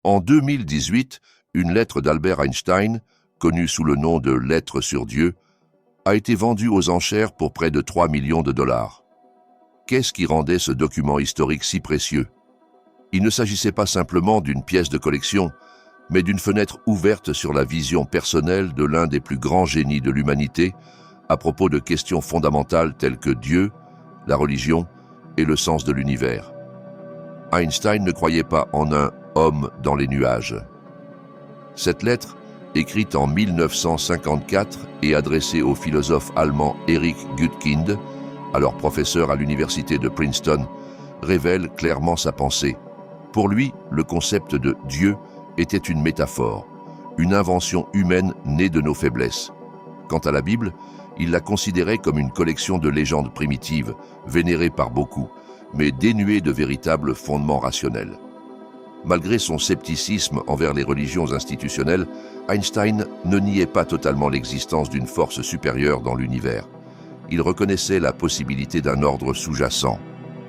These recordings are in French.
En 2018, une lettre d'Albert Einstein, connue sous le nom de « Lettre sur Dieu », a été vendue aux enchères pour près de 3 millions de dollars. Qu'est-ce qui rendait ce document historique si précieux? Il ne s'agissait pas simplement d'une pièce de collection, mais d'une fenêtre ouverte sur la vision personnelle de l'un des plus grands génies de l'humanité à propos de questions fondamentales telles que Dieu, la religion et le sens de l'univers. Einstein ne croyait pas en un homme dans les nuages. Cette lettre, écrite en 1954 et adressée au philosophe allemand Erich Gutkind, alors professeur à l'université de Princeton, révèle clairement sa pensée. Pour lui, le concept de Dieu était une métaphore, une invention humaine née de nos faiblesses. Quant à la Bible, il la considérait comme une collection de légendes primitives, vénérées par beaucoup, mais dénuées de véritables fondements rationnels. Malgré son scepticisme envers les religions institutionnelles, Einstein ne niait pas totalement l'existence d'une force supérieure dans l'univers. Il reconnaissait la possibilité d'un ordre sous-jacent,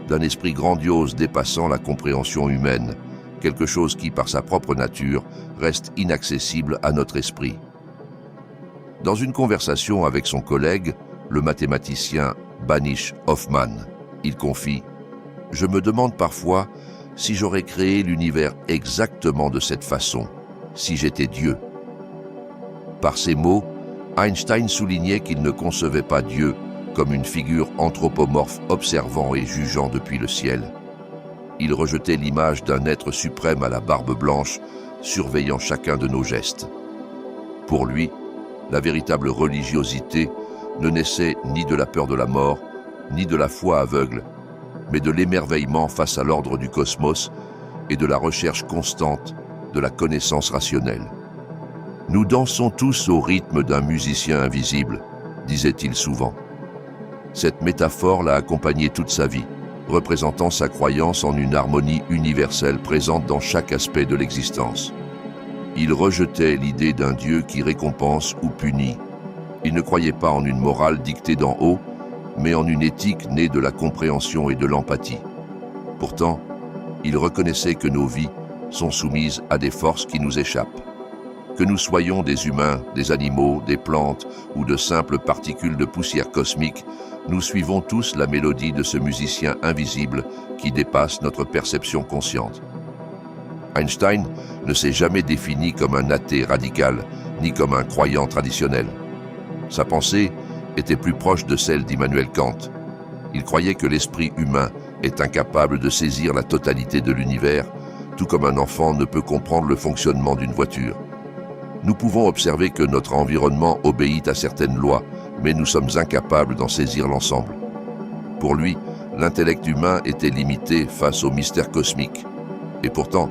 d'un esprit grandiose dépassant la compréhension humaine, quelque chose qui, par sa propre nature, reste inaccessible à notre esprit. Dans une conversation avec son collègue, le mathématicien Banish Hoffman, il confie « Je me demande parfois si j'aurais créé l'univers exactement de cette façon, si j'étais Dieu. » Par ces mots, Einstein soulignait qu'il ne concevait pas Dieu comme une figure anthropomorphe observant et jugeant depuis le ciel. Il rejetait l'image d'un être suprême à la barbe blanche, surveillant chacun de nos gestes. Pour lui, la véritable religiosité ne naissait ni de la peur de la mort, ni de la foi aveugle, mais de l'émerveillement face à l'ordre du cosmos et de la recherche constante de la connaissance rationnelle. « Nous dansons tous au rythme d'un musicien invisible », disait-il souvent. Cette métaphore l'a accompagné toute sa vie, représentant sa croyance en une harmonie universelle présente dans chaque aspect de l'existence. Il rejetait l'idée d'un Dieu qui récompense ou punit. Il ne croyait pas en une morale dictée d'en haut, mais en une éthique née de la compréhension et de l'empathie. Pourtant, il reconnaissait que nos vies sont soumises à des forces qui nous échappent. Que nous soyons des humains, des animaux, des plantes ou de simples particules de poussière cosmique, nous suivons tous la mélodie de ce musicien invisible qui dépasse notre perception consciente. Einstein ne s'est jamais défini comme un athée radical, ni comme un croyant traditionnel. Sa pensée était plus proche de celle d'Immanuel Kant. Il croyait que l'esprit humain est incapable de saisir la totalité de l'univers, tout comme un enfant ne peut comprendre le fonctionnement d'une voiture. Nous pouvons observer que notre environnement obéit à certaines lois, mais nous sommes incapables d'en saisir l'ensemble. Pour lui, l'intellect humain était limité face au mystère cosmique. Et pourtant,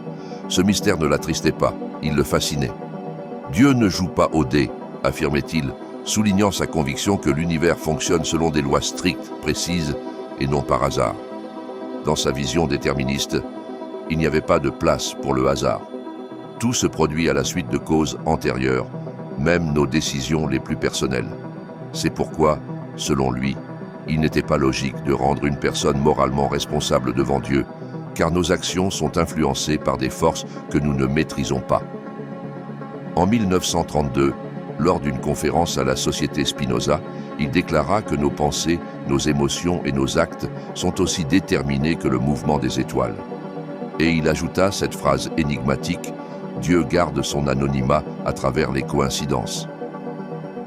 ce mystère ne l'attristait pas, il le fascinait. Dieu ne joue pas au dé, affirmait-il, soulignant sa conviction que l'univers fonctionne selon des lois strictes, précises et non par hasard. Dans sa vision déterministe, il n'y avait pas de place pour le hasard. Tout se produit à la suite de causes antérieures, même nos décisions les plus personnelles. C'est pourquoi, selon lui, il n'était pas logique de rendre une personne moralement responsable devant Dieu, car nos actions sont influencées par des forces que nous ne maîtrisons pas. En 1932, lors d'une conférence à la Société Spinoza, il déclara que nos pensées, nos émotions et nos actes sont aussi déterminés que le mouvement des étoiles. Et il ajouta cette phrase énigmatique « Dieu garde son anonymat à travers les coïncidences ».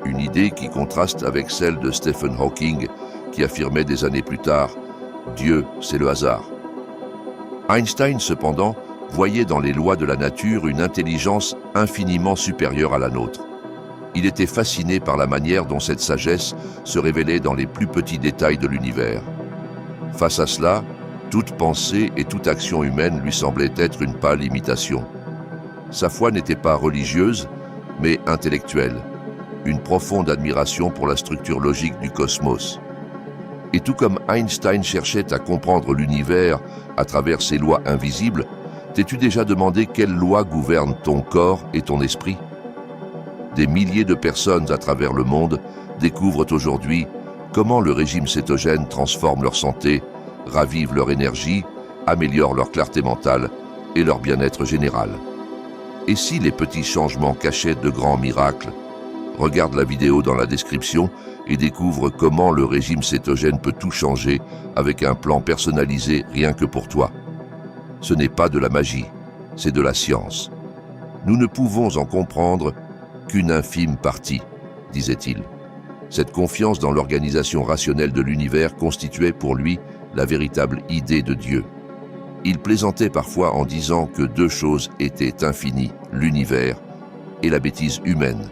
Une idée qui contraste avec celle de Stephen Hawking, qui affirmait des années plus tard « Dieu, c'est le hasard ». Einstein, cependant, voyait dans les lois de la nature une intelligence infiniment supérieure à la nôtre. Il était fasciné par la manière dont cette sagesse se révélait dans les plus petits détails de l'univers. Face à cela, toute pensée et toute action humaine lui semblait être une pâle imitation. Sa foi n'était pas religieuse, mais intellectuelle, une profonde admiration pour la structure logique du cosmos. Et tout comme Einstein cherchait à comprendre l'univers à travers ses lois invisibles, t'es-tu déjà demandé quelles lois gouvernent ton corps et ton esprit? Des milliers de personnes à travers le monde découvrent aujourd'hui comment le régime cétogène transforme leur santé, ravive leur énergie, améliore leur clarté mentale et leur bien-être général. Et si les petits changements cachaient de grands miracles? Regarde la vidéo dans la description et découvre comment le régime cétogène peut tout changer avec un plan personnalisé rien que pour toi. Ce n'est pas de la magie, c'est de la science. Nous ne pouvons en comprendre qu'une infime partie, disait-il. Cette confiance dans l'organisation rationnelle de l'univers constituait pour lui la véritable idée de Dieu. Il plaisantait parfois en disant que deux choses étaient infinies, l'univers et la bêtise humaine.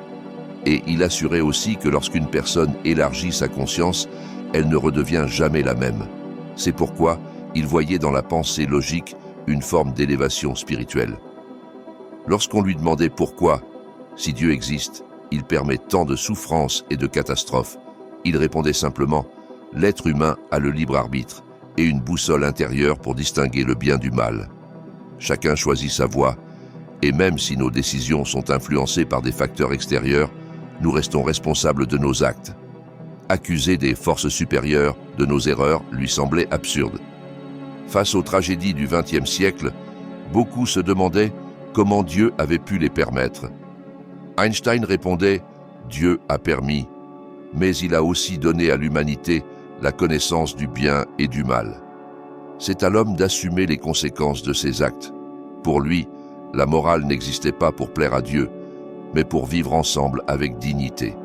Et il assurait aussi que lorsqu'une personne élargit sa conscience, elle ne redevient jamais la même. C'est pourquoi il voyait dans la pensée logique une forme d'élévation spirituelle. Lorsqu'on lui demandait pourquoi, si Dieu existe, il permet tant de souffrances et de catastrophes, il répondait simplement « L'être humain a le libre arbitre et une boussole intérieure pour distinguer le bien du mal. Chacun choisit sa voie, et même si nos décisions sont influencées par des facteurs extérieurs, nous restons responsables de nos actes. » Accuser des forces supérieures de nos erreurs lui semblait absurde. Face aux tragédies du XXe siècle, beaucoup se demandaient comment Dieu avait pu les permettre. Einstein répondait « Dieu a permis, mais il a aussi donné à l'humanité la connaissance du bien et du mal. C'est à l'homme d'assumer les conséquences de ses actes. Pour lui, la morale n'existait pas pour plaire à Dieu, mais pour vivre ensemble avec dignité.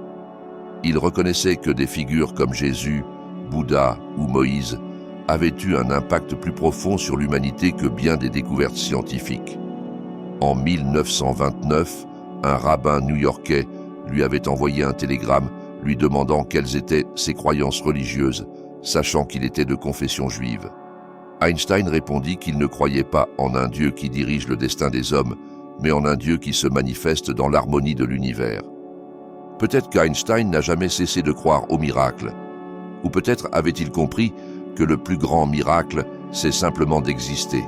Il reconnaissait que des figures comme Jésus, Bouddha ou Moïse avaient eu un impact plus profond sur l'humanité que bien des découvertes scientifiques. En 1929, un rabbin new-yorkais lui avait envoyé un télégramme lui demandant quelles étaient ses croyances religieuses, sachant qu'il était de confession juive. Einstein répondit qu'il ne croyait pas en un Dieu qui dirige le destin des hommes, mais en un Dieu qui se manifeste dans l'harmonie de l'univers. Peut-être qu'Einstein n'a jamais cessé de croire au miracle, ou peut-être avait-il compris que le plus grand miracle, c'est simplement d'exister.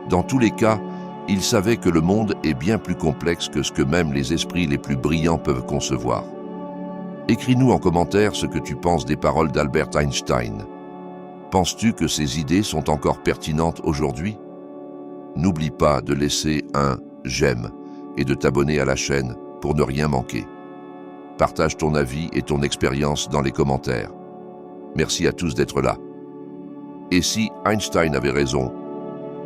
Dans tous les cas, il savait que le monde est bien plus complexe que ce que même les esprits les plus brillants peuvent concevoir. Écris-nous en commentaire ce que tu penses des paroles d'Albert Einstein. Penses-tu que ces idées sont encore pertinentes aujourd'hui? N'oublie pas de laisser un « j'aime » et de t'abonner à la chaîne pour ne rien manquer. Partage ton avis et ton expérience dans les commentaires. Merci à tous d'être là. Et si Einstein avait raison,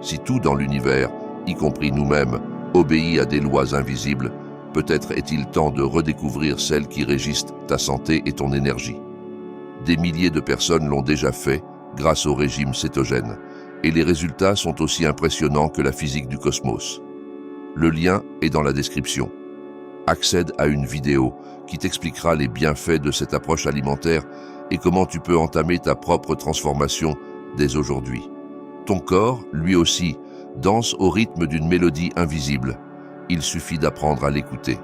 si tout dans l'univers, y compris nous-mêmes, obéit à des lois invisibles, peut-être est-il temps de redécouvrir celles qui régissent ta santé et ton énergie. Des milliers de personnes l'ont déjà fait grâce au régime cétogène, et les résultats sont aussi impressionnants que la physique du cosmos. Le lien est dans la description. Accède à une vidéo qui t'expliquera les bienfaits de cette approche alimentaire et comment tu peux entamer ta propre transformation dès aujourd'hui. Ton corps, lui aussi, danse au rythme d'une mélodie invisible. Il suffit d'apprendre à l'écouter.